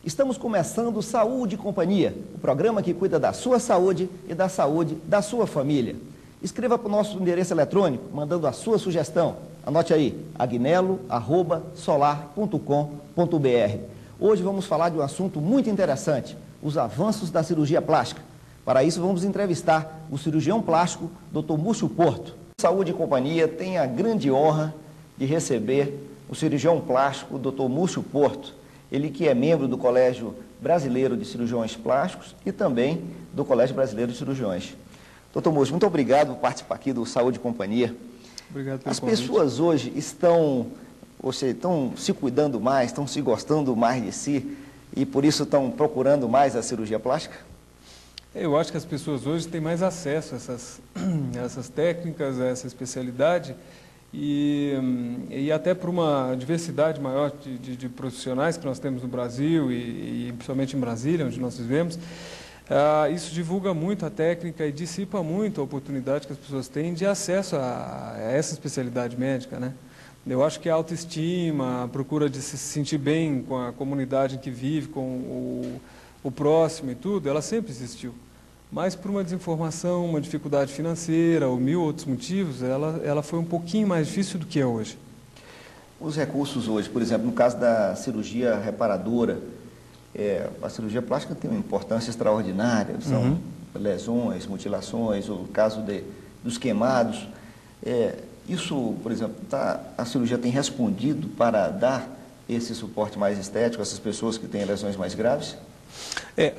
Estamos começando Saúde e Companhia, o programa que cuida da sua saúde e da saúde da sua família. Escreva para o nosso endereço eletrônico, mandando a sua sugestão. Anote aí, agnelo@solar.com.br. Hoje vamos falar de um assunto muito interessante, os avanços da cirurgia plástica. Para isso vamos entrevistar o cirurgião plástico, Dr. Múcio Porto. Saúde e Companhia tem a grande honra de receber o cirurgião plástico, Dr. Múcio Porto. Ele que é membro do Colégio Brasileiro de Cirurgiões Plásticos e também do Colégio Brasileiro de Cirurgiões. Dr. Múcio, muito obrigado por participar aqui do Saúde e Companhia. Obrigado pelo As convite. pessoas hoje estão se cuidando mais, estão se gostando mais de si e por isso estão procurando mais a cirurgia plástica? Eu acho que as pessoas hoje têm mais acesso a essas técnicas, a essa especialidade e até por uma diversidade maior de profissionais que nós temos no Brasil e principalmente em Brasília, onde nós vivemos. Isso divulga muito a técnica e dissipa muito a oportunidade que as pessoas têm de acesso a essa especialidade médica, né? Eu acho que a autoestima, a procura de se sentir bem com a comunidade em que vive, com o próximo e tudo, ela sempre existiu. Mas por uma desinformação, uma dificuldade financeira ou mil outros motivos, ela foi um pouquinho mais difícil do que é hoje. Os recursos hoje, por exemplo, no caso da cirurgia reparadora, a cirurgia plástica tem uma importância extraordinária, são lesões, mutilações, o caso dos queimados. Isso, por exemplo, a cirurgia tem respondido para dar esse suporte mais estético a essas pessoas que têm lesões mais graves?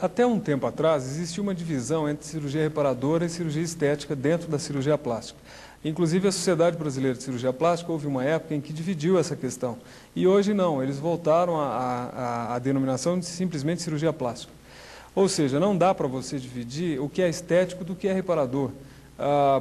Até um tempo atrás existia uma divisão entre cirurgia reparadora e cirurgia estética dentro da cirurgia plástica. Inclusive a Sociedade Brasileira de Cirurgia Plástica houve uma época em que dividiu essa questão. E hoje não, eles voltaram à denominação de simplesmente cirurgia plástica. Ou seja, não dá para você dividir o que é estético do que é reparador.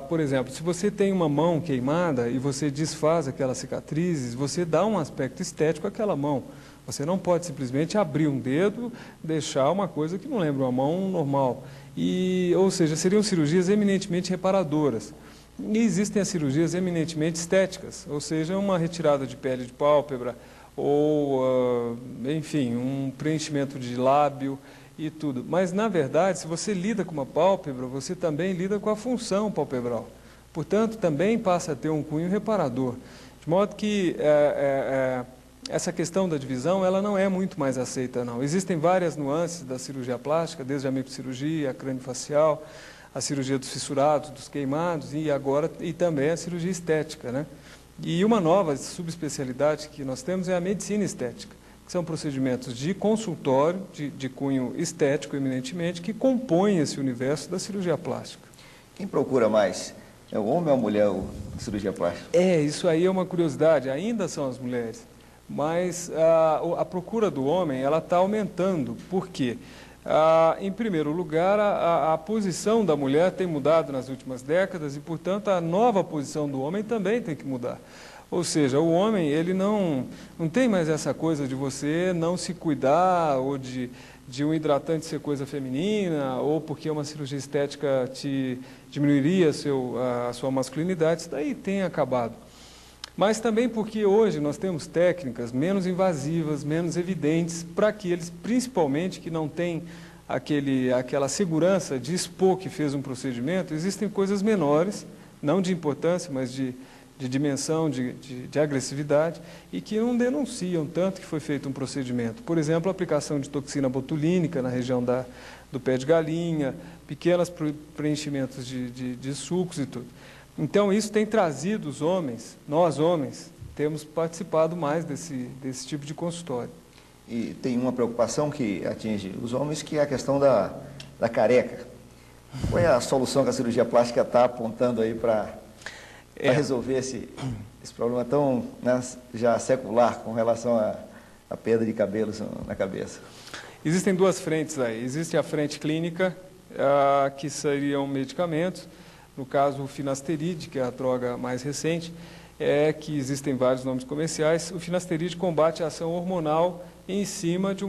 Por exemplo, se você tem uma mão queimada e você desfaz aquelas cicatrizes, você dá um aspecto estético àquela mão. Você não pode simplesmente abrir um dedo, deixar uma coisa que não lembra uma mão normal. Ou seja, seriam cirurgias eminentemente reparadoras. E existem as cirurgias eminentemente estéticas, ou seja, uma retirada de pele de pálpebra, ou, enfim, um preenchimento de lábio e tudo. Mas, na verdade, se você lida com uma pálpebra, você também lida com a função palpebral. Portanto, também passa a ter um cunho reparador. De modo que essa questão da divisão, ela não é muito mais aceita, não. Existem várias nuances da cirurgia plástica, desde a microcirurgia, a craniofacial, a cirurgia dos fissurados, dos queimados e também a cirurgia estética, né? E uma nova subespecialidade que nós temos é a medicina estética, que são procedimentos de consultório, de cunho estético eminentemente, que compõem esse universo da cirurgia plástica. Quem procura mais? É o homem ou a mulher a cirurgia plástica? Isso aí é uma curiosidade, ainda são as mulheres, mas a procura do homem ela está aumentando. Por quê? Em primeiro lugar, a posição da mulher tem mudado nas últimas décadas e, portanto, a nova posição do homem também tem que mudar. Ou seja, o homem ele não tem mais essa coisa de você não se cuidar ou de um hidratante ser coisa feminina ou porque uma cirurgia estética te diminuiria a sua masculinidade. Isso daí tem acabado. Mas também porque hoje nós temos técnicas menos invasivas, menos evidentes, para aqueles, principalmente, que não têm aquela segurança de expor que fez um procedimento. Existem coisas menores, não de importância, mas de dimensão, de agressividade, e que não denunciam tanto que foi feito um procedimento. Por exemplo, a aplicação de toxina botulínica na região do pé de galinha, pequenos preenchimentos de sucos e tudo. Então, isso tem trazido os homens, nós homens, temos participado mais desse tipo de consultório. E tem uma preocupação que atinge os homens, que é a questão da careca. Qual é a solução que a cirurgia plástica está apontando aí para resolver esse problema tão, né, já secular com relação à perda de cabelos na cabeça? Existem duas frentes aí. Existe a frente clínica, que seriam medicamentos. No caso, o finasteride, que é a droga mais recente, que existem vários nomes comerciais. O finasteride combate a ação hormonal em cima de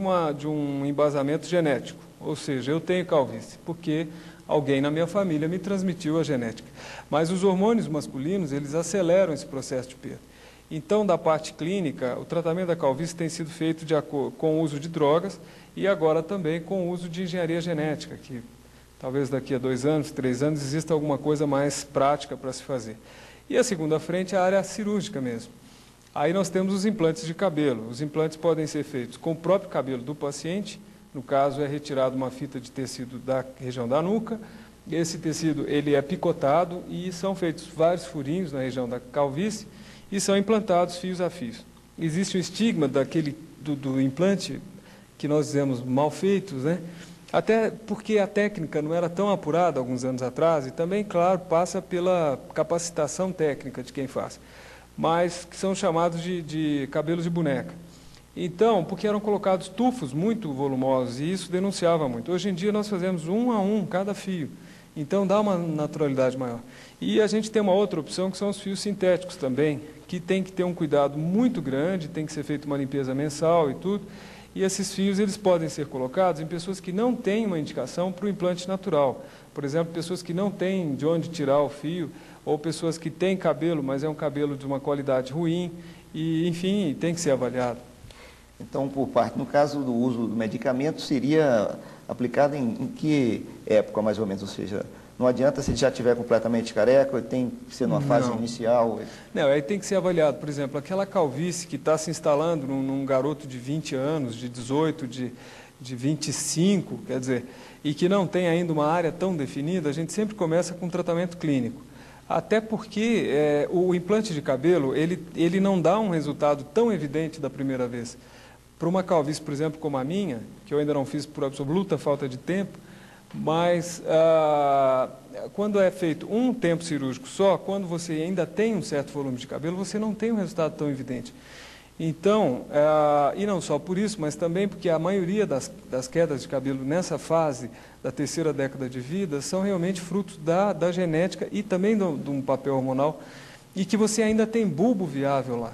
um embasamento genético. Ou seja, eu tenho calvície, porque alguém na minha família me transmitiu a genética. Mas os hormônios masculinos, eles aceleram esse processo de perda. Então, da parte clínica, o tratamento da calvície tem sido feito com o uso de drogas e agora também com o uso de engenharia genética, que talvez daqui a 2 anos, 3 anos, exista alguma coisa mais prática para se fazer. E a segunda frente é a área cirúrgica mesmo. Aí nós temos os implantes de cabelo. Os implantes podem ser feitos com o próprio cabelo do paciente, no caso é retirado uma fita de tecido da região da nuca, esse tecido ele é picotado e são feitos vários furinhos na região da calvície e são implantados fios a fios. Existe o estigma do implante, que nós dizemos mal feitos, né? Até porque a técnica não era tão apurada alguns anos atrás e também, claro, passa pela capacitação técnica de quem faz, mas que são chamados de cabelos de boneca. Então, porque eram colocados tufos muito volumosos e isso denunciava muito. Hoje em dia nós fazemos 1 a 1 cada fio, então dá uma naturalidade maior. E a gente tem uma outra opção que são os fios sintéticos também, que tem que ter um cuidado muito grande, tem que ser feita uma limpeza mensal e tudo. E esses fios eles podem ser colocados em pessoas que não têm uma indicação para o implante natural. Por exemplo, pessoas que não têm de onde tirar o fio, ou pessoas que têm cabelo, mas é um cabelo de uma qualidade ruim, e enfim, tem que ser avaliado. Então, por parte, no caso do uso do medicamento, seria aplicado em que época, mais ou menos? Ou seja, não adianta se ele já estiver completamente careca, tem que ser numa fase inicial? Não, aí tem que ser avaliado. Por exemplo, aquela calvície que está se instalando num garoto de 20 anos, de 18, de 25, quer dizer, e que não tem ainda uma área tão definida, a gente sempre começa com tratamento clínico. Até porque o implante de cabelo, ele não dá um resultado tão evidente da primeira vez. Para uma calvície, por exemplo, como a minha, que eu ainda não fiz por absoluta falta de tempo, mas quando é feito um tempo cirúrgico só, quando você ainda tem um certo volume de cabelo, você não tem um resultado tão evidente. Então, e não só por isso, mas também porque a maioria das quedas de cabelo nessa fase da terceira década de vida são realmente frutos da genética e também de um papel hormonal, e que você ainda tem bulbo viável lá.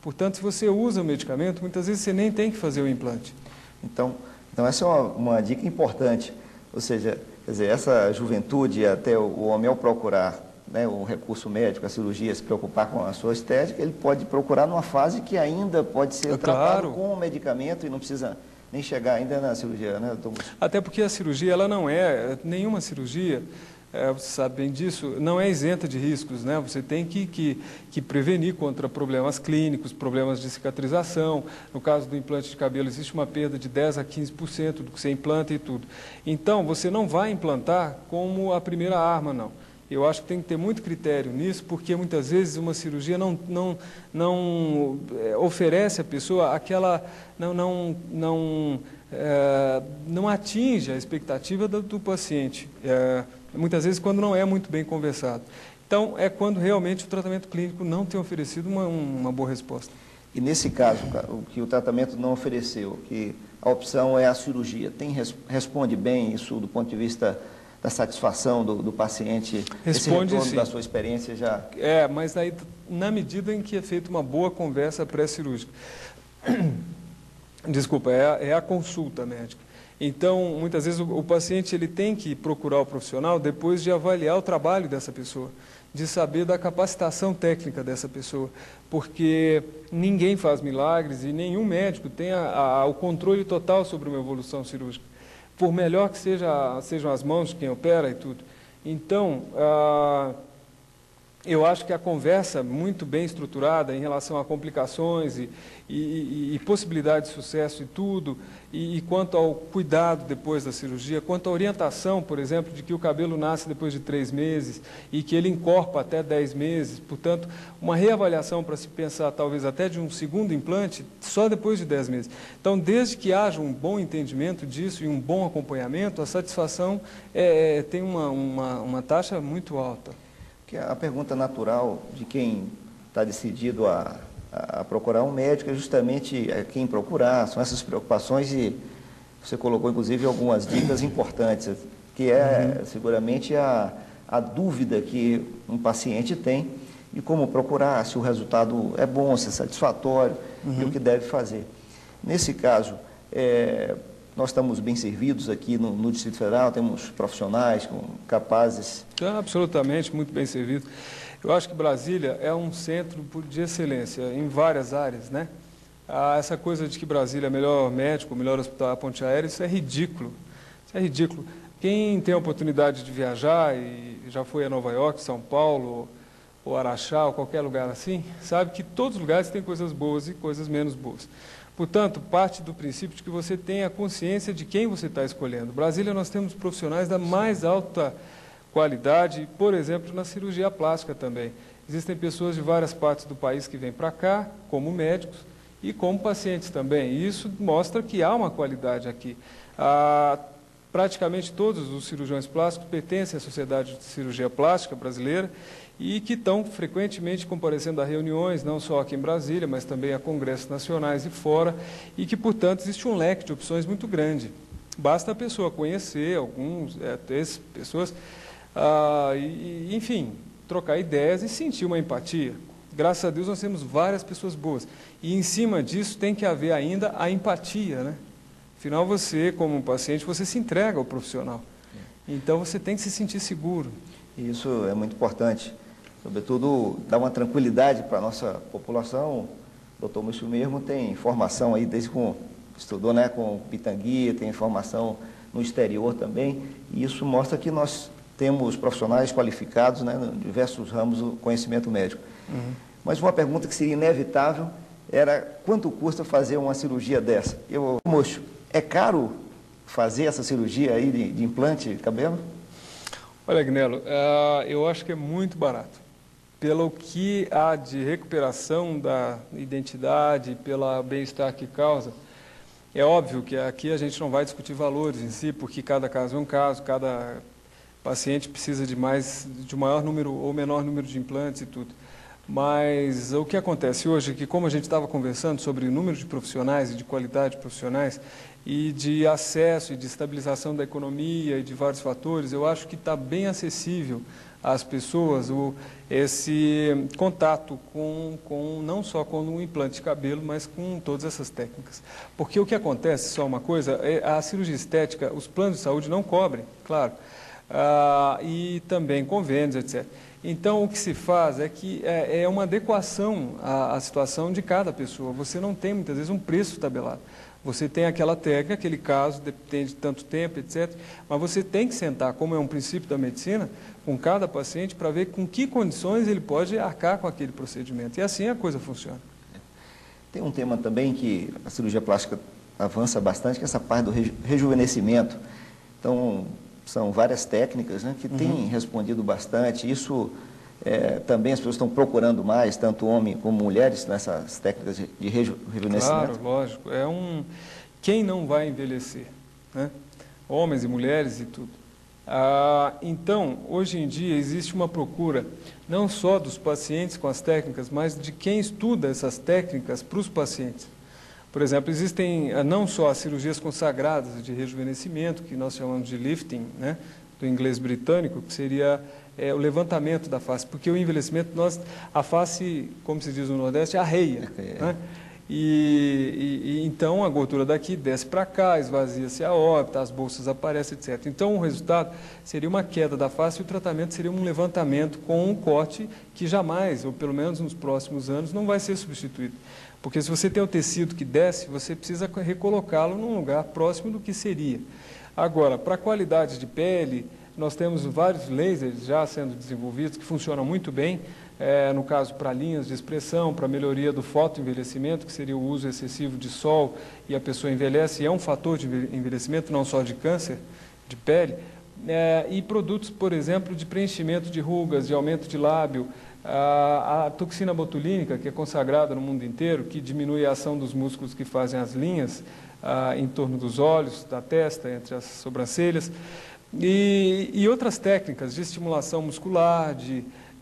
Portanto, se você usa o medicamento, muitas vezes você nem tem que fazer o implante. Então essa é uma dica importante. Ou seja, quer dizer, essa juventude, até o homem ao procurar, né, um recurso médico, a cirurgia, se preocupar com a sua estética, ele pode procurar numa fase que ainda pode ser tratado com o medicamento e não precisa nem chegar ainda na cirurgia, né, doutor? Até porque a cirurgia, ela não é, nenhuma cirurgia, você sabe bem disso, não é isenta de riscos, né? Você tem que prevenir contra problemas clínicos, problemas de cicatrização. No caso do implante de cabelo, existe uma perda de 10% a 15% do que você implanta e tudo. Então, você não vai implantar como a primeira arma, não. Eu acho que tem que ter muito critério nisso, porque muitas vezes uma cirurgia não oferece à pessoa aquela... não atinge a expectativa do paciente. Muitas vezes quando não é muito bem conversado. Então, é quando realmente o tratamento clínico não tem oferecido uma boa resposta. E nesse caso, o que o tratamento não ofereceu, que a opção é a cirurgia, responde bem isso do ponto de vista da satisfação do paciente? Responde, esse retorno sim. Da sua experiência já... Mas aí, na medida em que é feita uma boa conversa pré-cirúrgica. Desculpa, é a consulta médica. Então, muitas vezes o paciente ele tem que procurar o profissional depois de avaliar o trabalho dessa pessoa, de saber da capacitação técnica dessa pessoa, porque ninguém faz milagres e nenhum médico tem o controle total sobre uma evolução cirúrgica, por melhor que sejam as mãos de quem opera e tudo. Então, eu acho que a conversa muito bem estruturada em relação a complicações e possibilidade de sucesso e tudo, e quanto ao cuidado depois da cirurgia, quanto à orientação, por exemplo, de que o cabelo nasce depois de 3 meses e que ele encorpa até 10 meses, portanto, uma reavaliação para se pensar talvez até de um segundo implante só depois de 10 meses. Então, desde que haja um bom entendimento disso e um bom acompanhamento, a satisfação tem uma taxa muito alta. Que a pergunta natural de quem está decidido a procurar um médico é justamente quem procurar, são essas preocupações, e você colocou inclusive algumas dicas importantes, que é seguramente a dúvida que um paciente tem e como procurar, se o resultado é bom, se é satisfatório e o que deve fazer. Nesse caso, nós estamos bem servidos aqui no Distrito Federal, temos profissionais capazes... Absolutamente, muito bem servido. Eu acho que Brasília é um centro de excelência em várias áreas, né? Essa coisa de que Brasília é melhor médico, melhor hospital, ponte aérea, isso é ridículo. Isso é ridículo. Quem tem a oportunidade de viajar e já foi a Nova York, São Paulo, ou Araxá, ou qualquer lugar assim, sabe que todos os lugares têm coisas boas e coisas menos boas. Portanto, parte do princípio de que você tenha a consciência de quem você está escolhendo. Brasília, nós temos profissionais da mais alta qualidade, por exemplo, na cirurgia plástica também. Existem pessoas de várias partes do país que vêm para cá, como médicos, e como pacientes também. E isso mostra que há uma qualidade aqui. Praticamente todos os cirurgiões plásticos pertencem à Sociedade de Cirurgia Plástica Brasileira e que estão frequentemente comparecendo a reuniões, não só aqui em Brasília, mas também a congressos nacionais e fora, e que, portanto, existe um leque de opções muito grande. Basta a pessoa conhecer pessoas, enfim, trocar ideias e sentir uma empatia. Graças a Deus nós temos várias pessoas boas. E em cima disso tem que haver ainda a empatia, né? Afinal, você, como um paciente, você se entrega ao profissional. Então, você tem que se sentir seguro. Isso é muito importante. Sobretudo, dar uma tranquilidade para a nossa população. O doutor Múcio mesmo tem formação aí, desde que estudou, né, com Pitangui, tem formação no exterior também. E isso mostra que nós temos profissionais qualificados, né, em diversos ramos do conhecimento médico. Mas uma pergunta que seria inevitável era quanto custa fazer uma cirurgia dessa? Múcio, é caro fazer essa cirurgia aí de implante de cabelo? Olha, Agnello, eu acho que é muito barato. Pelo que há de recuperação da identidade, pelo bem-estar que causa, é óbvio que aqui a gente não vai discutir valores em si, porque cada caso é um caso, cada paciente precisa de um maior número ou menor número de implantes e tudo. Mas o que acontece hoje é que, como a gente estava conversando sobre o número de profissionais e de qualidade de profissionais e de acesso e de estabilização da economia e de vários fatores, eu acho que está bem acessível às pessoas esse contato não só com um implante de cabelo, mas com todas essas técnicas. Porque o que acontece, só uma coisa, a cirurgia estética, os planos de saúde não cobrem, claro, e também convênios, etc. Então, o que se faz é que é uma adequação à situação de cada pessoa. Você não tem, muitas vezes, um preço tabelado. Você tem aquela técnica, aquele caso, depende de tanto tempo, etc. Mas você tem que sentar, como é um princípio da medicina, com cada paciente para ver com que condições ele pode arcar com aquele procedimento. E assim a coisa funciona. Tem um tema também que a cirurgia plástica avança bastante, que é essa parte do rejuvenescimento. Então, são várias técnicas, né, que têm respondido bastante. Isso também as pessoas estão procurando mais, tanto homens como mulheres, nessas técnicas de rejuvenescimento. Claro, lógico. Quem não vai envelhecer, né? Homens e mulheres e tudo. Então, hoje em dia existe uma procura não só dos pacientes com as técnicas, mas de quem estuda essas técnicas para os pacientes. Por exemplo, existem não só as cirurgias consagradas de rejuvenescimento, que nós chamamos de lifting, né, do inglês britânico, que seria o levantamento da face, porque o envelhecimento, a face, como se diz no Nordeste, arreia. Né? Então a gordura daqui desce para cá, esvazia-se a órbita, as bolsas aparecem, etc. Então o resultado seria uma queda da face e o tratamento seria um levantamento com um corte que jamais, ou pelo menos nos próximos anos, não vai ser substituído. Porque se você tem o tecido que desce, você precisa recolocá-lo num lugar próximo do que seria. Agora, para a qualidade de pele, nós temos vários lasers já sendo desenvolvidos que funcionam muito bem, no caso para linhas de expressão, para melhoria do fotoenvelhecimento, que seria o uso excessivo de sol e a pessoa envelhece, e é um fator de envelhecimento, não só de câncer de pele, e produtos, por exemplo, de preenchimento de rugas, de aumento de lábio, a toxina botulínica, que é consagrada no mundo inteiro, que diminui a ação dos músculos que fazem as linhas em torno dos olhos, da testa, entre as sobrancelhas, e outras técnicas de estimulação muscular,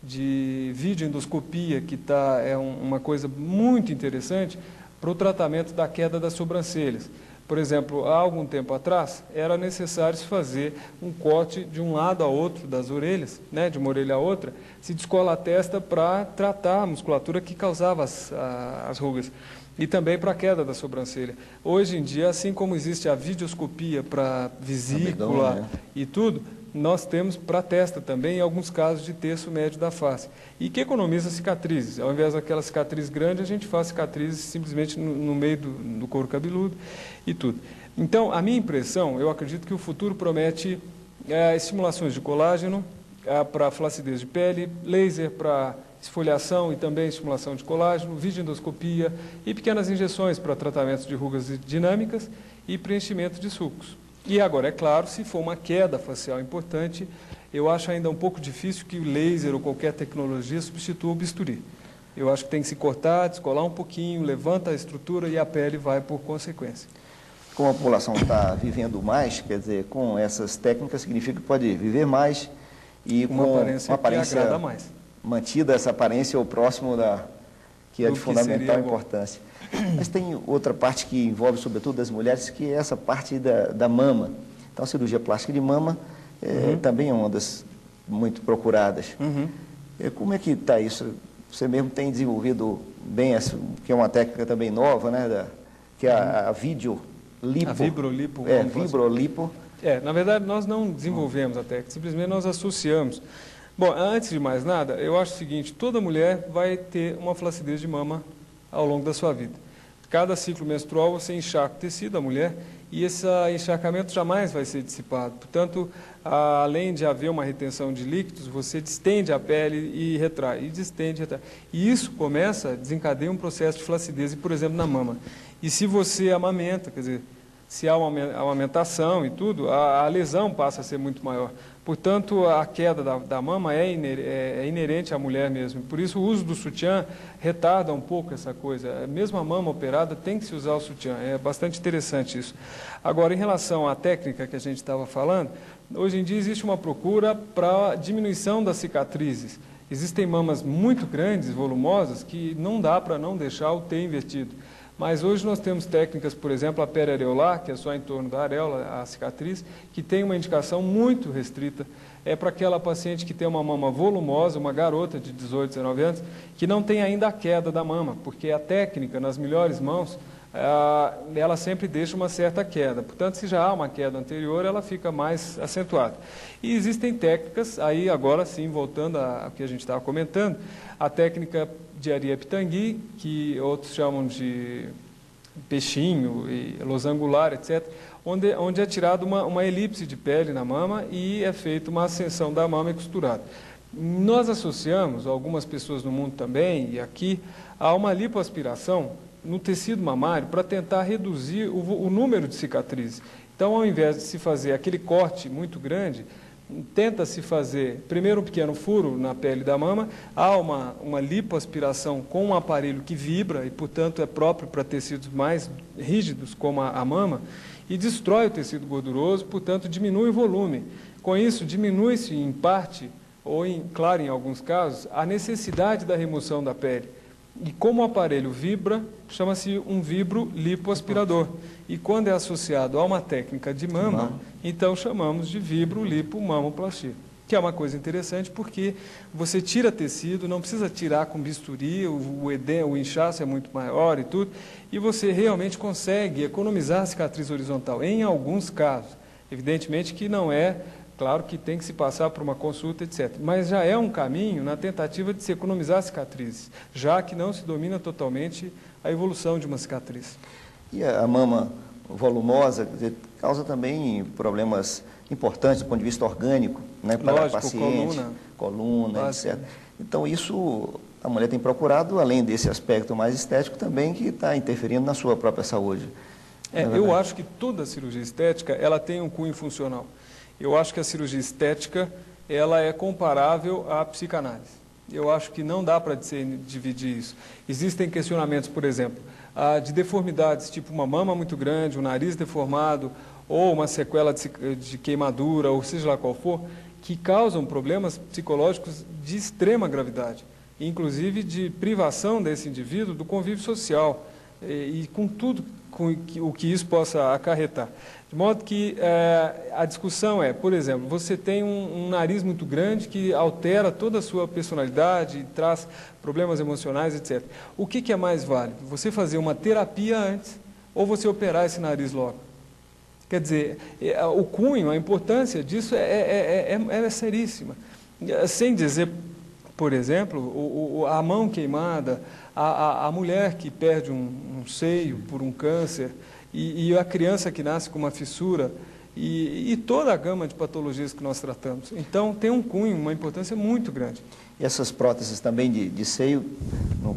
de videoendoscopia, que é uma coisa muito interessante para o tratamento da queda das sobrancelhas. Por exemplo, há algum tempo atrás, era necessário se fazer um corte de um lado a outro das orelhas, né, de uma orelha a outra, se descola a testa para tratar a musculatura que causava as rugas e também para a queda da sobrancelha. Hoje em dia, assim como existe a videoscopia para vesícula e tudo, nós temos para testa também, em alguns casos, de terço médio da face. E que economiza cicatrizes. Ao invés daquela cicatriz grande, a gente faz cicatrizes simplesmente no meio do couro cabeludo e tudo. Então, a minha impressão, eu acredito que o futuro promete estimulações de colágeno para flacidez de pele, laser para esfoliação e também estimulação de colágeno, videoendoscopia e pequenas injeções para tratamentos de rugas dinâmicas e preenchimento de sulcos. E agora, é claro, se for uma queda facial importante, eu acho ainda um pouco difícil que o laser ou qualquer tecnologia substitua o bisturi. Eu acho que tem que se cortar, descolar um pouquinho, levanta a estrutura e a pele vai por consequência. Como a população está vivendo mais, quer dizer, com essas técnicas significa que pode viver mais e uma com aparência, uma aparência que agrada mais. Mantida essa aparência ou próximo que é de fundamental importância. Mas tem outra parte que envolve, sobretudo, as mulheres, que é essa parte da mama. Então, a cirurgia plástica de mama também é uma das muito procuradas. Como é que está isso? Você mesmo tem desenvolvido bem, que é uma técnica também nova, né? Que é a vibrolipo. A vibrolipo. Vibrolipo. Na verdade, nós não desenvolvemos a técnica, simplesmente nós associamos. Bom, antes de mais nada, eu acho o seguinte, toda mulher vai ter uma flacidez de mama ao longo da sua vida. Cada ciclo menstrual você encharca o tecido da mulher e esse encharcamento jamais vai ser dissipado. Portanto, além de haver uma retenção de líquidos, você distende a pele e retrai, e distende e retrai. E isso desencadeia um processo de flacidez, por exemplo, na mama. E se você amamenta, quer dizer, se há uma amamentação e tudo, a lesão passa a ser muito maior. Portanto, a queda da mama é inerente à mulher mesmo. Por isso, o uso do sutiã retarda um pouco essa coisa. Mesmo a mama operada tem que se usar o sutiã. É bastante interessante isso. Agora, em relação à técnica que a gente estava falando, hoje em dia existe uma procura para diminuição das cicatrizes. Existem mamas muito grandes, volumosas, que não dá para não deixar o T invertido. Mas hoje nós temos técnicas, por exemplo, a periareolar, que é só em torno da areola, a cicatriz, que tem uma indicação muito restrita. É para aquela paciente que tem uma mama volumosa, uma garota de 18, 19 anos, que não tem ainda a queda da mama, porque a técnica, nas melhores mãos, ela sempre deixa uma certa queda. Portanto, se já há uma queda anterior, ela fica mais acentuada. E existem técnicas, aí agora sim, voltando ao que a gente estava comentando, a técnica de Ariepitangui, que outros chamam de peixinho, e losangular, etc., onde é tirada uma elipse de pele na mama e é feita uma ascensão da mama e costurada. Nós associamos, algumas pessoas no mundo também, e aqui, a uma lipoaspiração no tecido mamário para tentar reduzir o número de cicatrizes. Então, ao invés de se fazer aquele corte muito grande, tenta-se fazer primeiro um pequeno furo na pele da mama, há uma lipoaspiração com um aparelho que vibra e, portanto, é próprio para tecidos mais rígidos, como a mama, e destrói o tecido gorduroso, portanto, diminui o volume. Com isso, diminui-se em parte, ou, claro, em alguns casos, a necessidade da remoção da pele. E como o aparelho vibra, chama-se um vibrolipoaspirador. E quando é associado a uma técnica de mama, então chamamos de vibrolipomamoplastia, que é uma coisa interessante porque você tira tecido, não precisa tirar com bisturi, o edema, o inchaço é muito maior e tudo, e você realmente consegue economizar a cicatriz horizontal, em alguns casos. Evidentemente que não é, claro que tem que se passar por uma consulta, etc. Mas já é um caminho na tentativa de se economizar cicatrizes, já que não se domina totalmente a evolução de uma cicatriz. E a mama volumosa, quer dizer, causa também problemas importantes do ponto de vista orgânico, né, para a paciente, coluna, etc. Então, isso a mulher tem procurado, além desse aspecto mais estético, também que está interferindo na sua própria saúde. Eu acho que toda cirurgia estética ela tem um cunho funcional. Eu acho que a cirurgia estética ela é comparável à psicanálise. Eu acho que não dá para dividir isso. Existem questionamentos, por exemplo, de deformidades, tipo uma mama muito grande, um nariz deformado, ou uma sequela de queimadura, ou seja lá qual for, que causam problemas psicológicos de extrema gravidade, inclusive de privação desse indivíduo do convívio social, e com tudo o que isso possa acarretar. De modo que a discussão é, por exemplo, você tem um nariz muito grande que altera toda a sua personalidade, traz problemas emocionais, etc. O que é mais válido? Você fazer uma terapia antes ou você operar esse nariz logo? Quer dizer, o cunho, a importância disso é seríssima. Sem dizer, por exemplo, a mão queimada, a mulher que perde um seio por um câncer, e a criança que nasce com uma fissura, e toda a gama de patologias que nós tratamos. Então, tem um cunho, uma importância muito grande. E essas próteses também de seio, no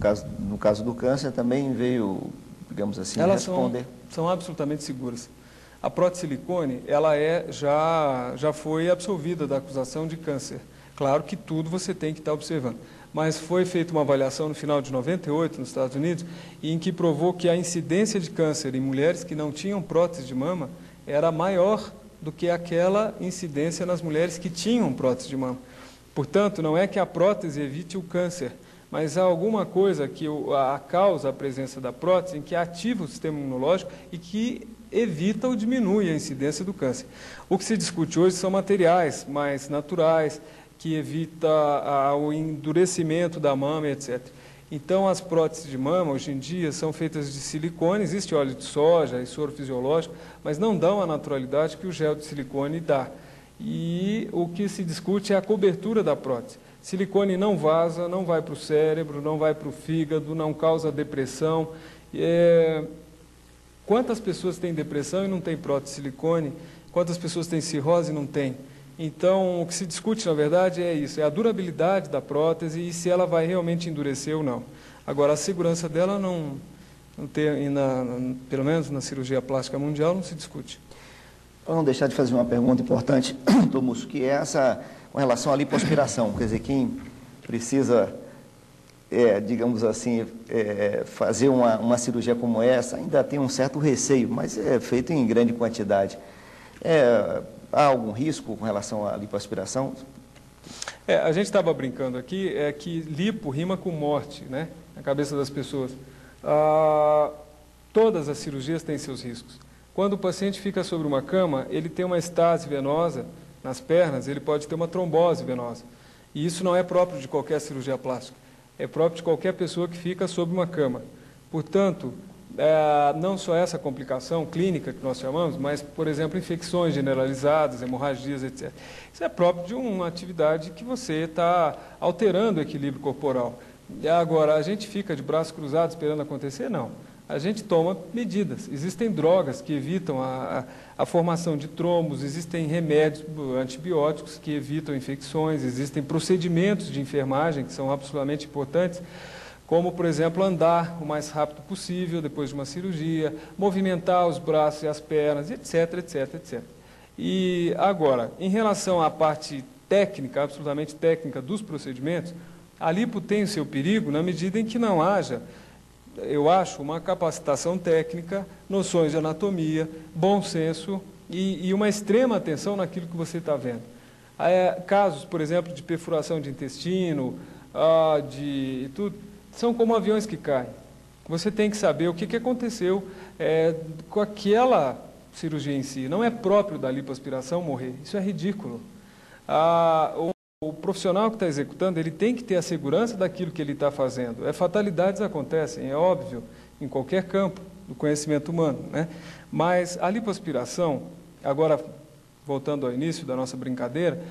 caso do câncer, também veio, digamos assim, elas responder? São absolutamente seguras. A prótese silicone, ela já foi absolvida da acusação de câncer. Claro que tudo você tem que estar observando. Mas foi feita uma avaliação no final de 98 nos Estados Unidos, em que provou que a incidência de câncer em mulheres que não tinham prótese de mama era maior do que aquela incidência nas mulheres que tinham prótese de mama. Portanto, não é que a prótese evite o câncer, mas há alguma coisa que causa a presença da prótese em que ativa o sistema imunológico e que evita ou diminui a incidência do câncer. O que se discute hoje são materiais mais naturais, que evita o endurecimento da mama, etc. Então, as próteses de mama, hoje em dia, são feitas de silicone, existe óleo de soja e soro fisiológico, mas não dão a naturalidade que o gel de silicone dá. E o que se discute é a cobertura da prótese. Silicone não vaza, não vai para o cérebro, não vai para o fígado, não causa depressão. Quantas pessoas têm depressão e não têm prótese de silicone? Quantas pessoas têm cirrose e não têm? Então, o que se discute, na verdade, é isso, é a durabilidade da prótese e se ela vai realmente endurecer ou não. Agora, a segurança dela não tem, pelo menos na cirurgia plástica mundial, não se discute. Para não deixar de fazer uma pergunta importante, doutor Múcio, que é essa com relação à lipoaspiração. Quer dizer, quem precisa, digamos assim, fazer uma cirurgia como essa, ainda tem um certo receio, mas é feito em grande quantidade. Há algum risco com relação à lipoaspiração? A gente estava brincando aqui, que lipo rima com morte, né, na cabeça das pessoas. Todas as cirurgias têm seus riscos. Quando o paciente fica sobre uma cama, ele tem uma estase venosa nas pernas, ele pode ter uma trombose venosa. E isso não é próprio de qualquer cirurgia plástica, é próprio de qualquer pessoa que fica sobre uma cama. Portanto, não só essa complicação clínica que nós chamamos, mas, por exemplo, infecções generalizadas, hemorragias, etc. Isso é próprio de uma atividade que você está alterando o equilíbrio corporal. Agora, a gente fica de braços cruzados esperando acontecer? Não. A gente toma medidas. Existem drogas que evitam a formação de trombos, existem remédios antibióticos que evitam infecções, existem procedimentos de enfermagem que são absolutamente importantes, como, por exemplo, andar o mais rápido possível depois de uma cirurgia, movimentar os braços e as pernas, etc, etc, etc. E agora, em relação à parte técnica, absolutamente técnica dos procedimentos, a lipo tem o seu perigo na medida em que não haja, eu acho, uma capacitação técnica, noções de anatomia, bom senso e uma extrema atenção naquilo que você está vendo. Casos, por exemplo, de perfuração de intestino, são como aviões que caem. Você tem que saber o que aconteceu com aquela cirurgia em si. Não é próprio da lipoaspiração morrer. Isso é ridículo. O profissional que está executando, ele tem que ter a segurança daquilo que ele está fazendo. Fatalidades acontecem, é óbvio, em qualquer campo do conhecimento humano, né? Mas a lipoaspiração, agora voltando ao início da nossa brincadeira,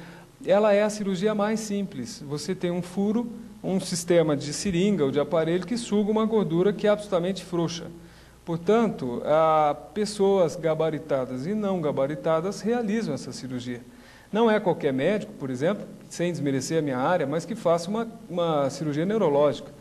ela é a cirurgia mais simples. Você tem um furo, um sistema de seringa ou de aparelho que suga uma gordura que é absolutamente frouxa. Portanto, pessoas gabaritadas e não gabaritadas realizam essa cirurgia. Não é qualquer médico, por exemplo, sem desmerecer a minha área, mas que faça uma cirurgia neurológica.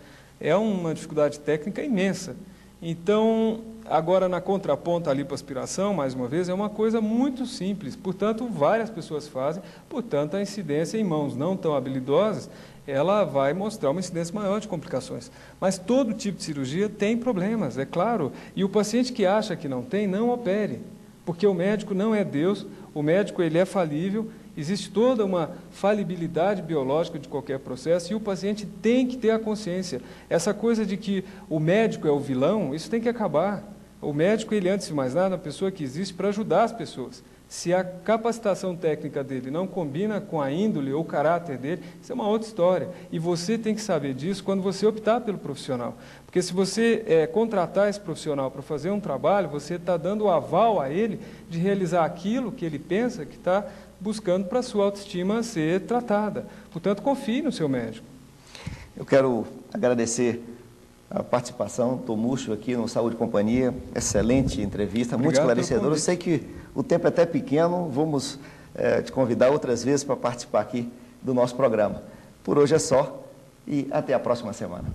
É uma dificuldade técnica imensa. Então, agora na contraponta à lipoaspiração, mais uma vez, é uma coisa muito simples. Portanto, várias pessoas fazem, portanto, a incidência em mãos não tão habilidosas, ela vai mostrar uma incidência maior de complicações. Mas todo tipo de cirurgia tem problemas, é claro. E o paciente que acha que não tem, não opere. Porque o médico não é Deus, o médico ele é falível, existe toda uma falibilidade biológica de qualquer processo e o paciente tem que ter a consciência. Essa coisa de que o médico é o vilão, isso tem que acabar. O médico, ele antes de mais nada, é uma pessoa que existe para ajudar as pessoas. Se a capacitação técnica dele não combina com a índole ou o caráter dele, isso é uma outra história. E você tem que saber disso quando você optar pelo profissional. Porque se você contratar esse profissional para fazer um trabalho, você está dando o aval a ele de realizar aquilo que ele pensa que está buscando para a sua autoestima ser tratada. Portanto, confie no seu médico. Eu quero agradecer a participação do Múcio aqui no Saúde e Companhia. Excelente entrevista, muito esclarecedora. Eu sei que o tempo é até pequeno, vamos te convidar outras vezes para participar aqui do nosso programa. Por hoje é só e até a próxima semana.